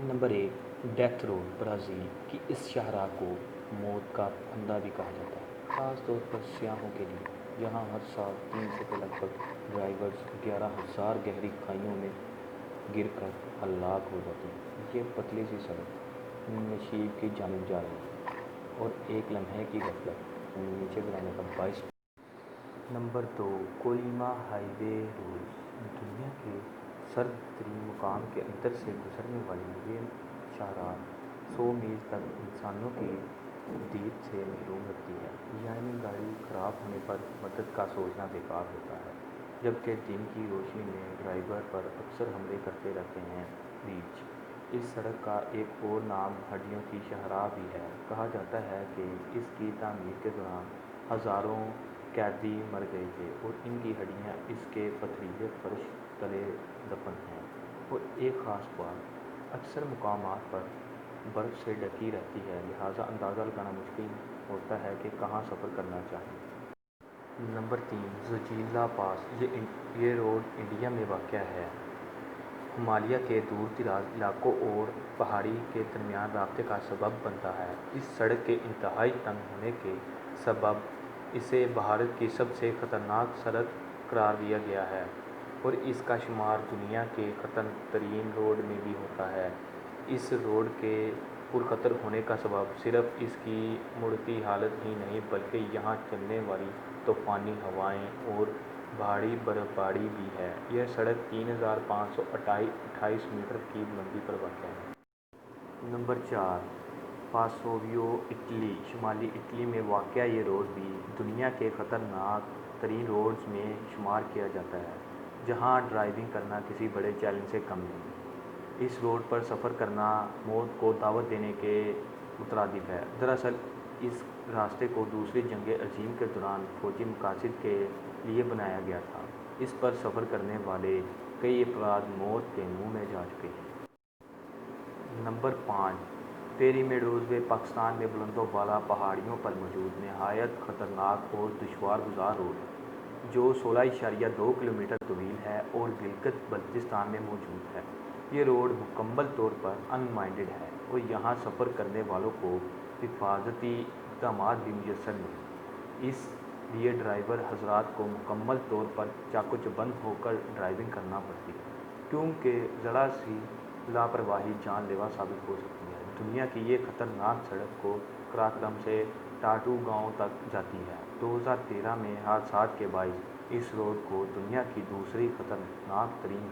Number 1, death road Brazil की इस शाहराह को मौत का फंदा भी कहा जाता है, ख़ास तौर पर सियाहों के लिए। यहाँ हर साल 3 से के लगभग ड्राइवर्स 11,000 गहरी खाइयों में गिरकर हलाक हो जाते हैं। ये पतली सी सड़क नशीब की जानिब जा रही है और एक लम्हे की गफलत नीचे गिराने का बाइस। नंबर 2, कोलिमा हाईवे रूल्स। दुनिया के सर्द तरीन मुकाम के अंदर से गुजरने वाली ये शाहराह 100 मील तक इंसानों की दीद से महरूम रखती है, यानी गाड़ी खराब होने पर मदद का सोचना बेकार होता है, जबकि दिन की रोशनी में ड्राइवर पर अक्सर हमले करते रहते हैं। रीच। इस सड़क का एक और नाम हड्डियों की शाहराह भी है। कहा जाता है कि इसकी तामीर के दौरान हज़ारों कैदी मर गए थे और इनकी हड्डियाँ इसके पथरीले फर्श तले दफन हैं। और एक ख़ास बात, अक्सर मुकामात पर बर्फ़ से ढकी रहती है, लिहाजा अंदाज़ा लगाना मुश्किल होता है कि कहाँ सफ़र करना चाहिए। नंबर 3, ज़ोजिला पास। ये रोड इंडिया में वाक़या है। हिमालय के दूर दराज इलाकों और पहाड़ी के दरमियान रास्ते का सबब बनता है। इस सड़क के इंतहाई तंग होने के सबब इसे भारत की सबसे ख़तरनाक सड़क करार दिया गया है और इसका शुमार दुनिया के ख़तरनाक तरीन रोड में भी होता है। इस रोड के पुरखतर होने का सबब सिर्फ इसकी मुड़ती हालत ही नहीं, बल्कि यहाँ चलने वाली तूफ़ानी हवाएं और भारी बर्फबारी भी है। यह सड़क 3,528 मीटर की बुलंदी पर वाक़या है। नंबर 4, पासोवियो इटली। शुमाली इटली में वाक़या ये रोड भी दुनिया के ख़तरनाक तरीन रोड्स में शुमार किया जाता है, जहाँ ड्राइविंग करना किसी बड़े चैलेंज से कम नहीं। इस रोड पर सफ़र करना मौत को दावत देने के मुतरादिफ है। दरअसल इस रास्ते को दूसरी जंग अज़ीम के दौरान फ़ौजी मकासद के लिए बनाया गया था। इस पर सफ़र करने वाले कई अफराद मौत के मुँह में जा चुके हैं। नंबर 5, पेरी मेडोज़ वे पाकिस्तान में बुलंदों वाला पहाड़ियों पर मौजूद नहायत ख़तरनाक और दुश्वार गुज़ार रोड है, जो 16.2 किलोमीटर तवील है और गिलगित बल्तिस्तान में मौजूद है। ये रोड मुकम्मल तौर पर अनमाइंडेड है और यहाँ सफ़र करने वालों को हिफाजती इक़दामात भी मुयस्सर नहीं। इस लिए ड्राइवर हज़रात को मुकम्मल तौर पर चाको-चबंद होकर ड्राइविंग करना पड़ती है, क्योंकि ज़रा सी लापरवाही जानलेवा साबित हो सकती है। दुनिया की ये ख़तरनाक सड़क को कराक्रम से टाटू गांव तक जाती है। 2013 में हादसात के बाइस इस रोड को दुनिया की दूसरी ख़तरनाक तरीन